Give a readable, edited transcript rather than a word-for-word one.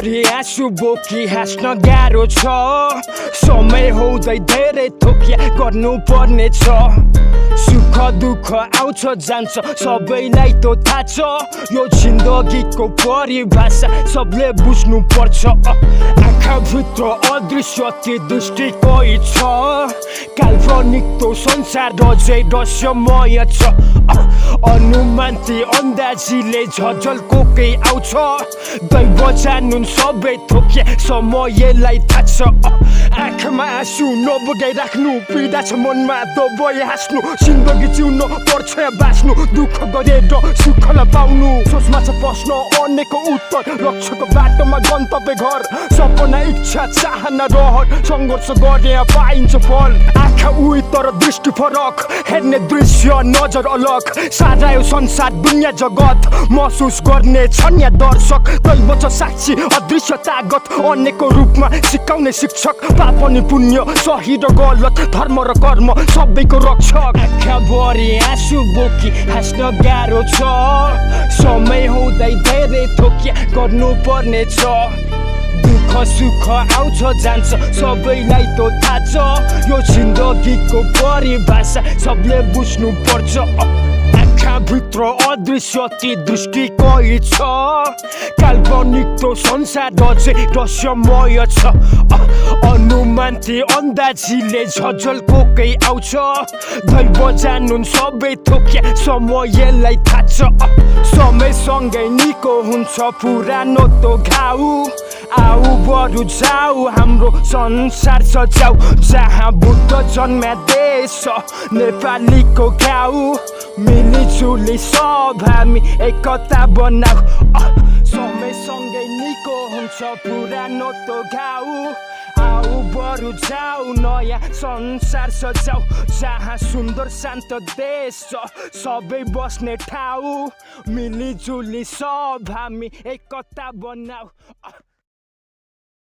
आँखाभरि आँसु बोकी हाँस्न गाह्रो छ समय हुँदै धेरै थोकिया गर्नु पर्ने छ सुख दुःख आउँछ जान्छ सबैलाई त थाहा छ यो जिन्दगीको परिभाषा सबले बुझ्नु पर्छ आँखाभित्र अदृश्य ती दृष्टिकै छ काल्पनिक तो संसार अझै रहस्यमय छ अनुमान ती अन्दाजीले झझल्कोकै आउँछ दैव जानुन् सबै थोकिया समयलाई थाहा छ आँखामा आँसु नबगाइराख्नु पीडा छ मनमा दबाई हाँस्नु जिन्दगी जिउनु पर्छ बाँच्नु दुःख गरेर सुखलाई पाउनु सोचमा छ प्रश्न अनेक उत्तर लक्ष्यको बाटोमा गन्तव्य घर सपना इच्छा चाहना रहर सङ्घर्ष गरे पाइन्छ फल आँखा उही तर दृष्टि फरक हेर्ने दृश्य नजर अलग सारा यो संसार दुनियाँ जगत महसुस गर्ने छन् या दर्शक दैव छ साक्षी अदृश्य तागत अनेक रूपमा सिकाउने शिक्षक पाप अनि पुण्य सही र गलत धर्म र कर्म सबैको रक्षक आँखाभरि आँसु बोकी हाँस्न गाह्रो छ समय हुँदै धेरै थोकिया गर्नु पर्ने छ दुःख सुख आउँछ जान्छ सबैलाई त थाहा छ यो जिन्दगीको परिभाषा सबले बुझ्नु पर्छ आँखाभित्र अदृश्य ती दृष्टिकै छ काल्पनिक तो संसार अझै रहस्यमय छ अनुमान ती अन्दाजीले झझल्कोकै आउँछ दैव जानुन् सबै थोकिया समयलाई थाहा छ समयसँगै निको हुन्छ पुरानो तो घाउ आऊ बरु जाऊ हाम्रो संसार सजाऊ जहाँ बुद्ध जन्म्या देश नेपालीको घाउ मिलिजुली सब हामी एकता बनाऊ समयसँगै निको हुन्छ पुरानो तो घाउ आऊ बरु जाऊ नयाँ संसार सजाऊ जहाँ सुन्दर शान्त देश छ सबै बस्ने ठाउँ मिलिजुली सब हामी एकता बनाऊ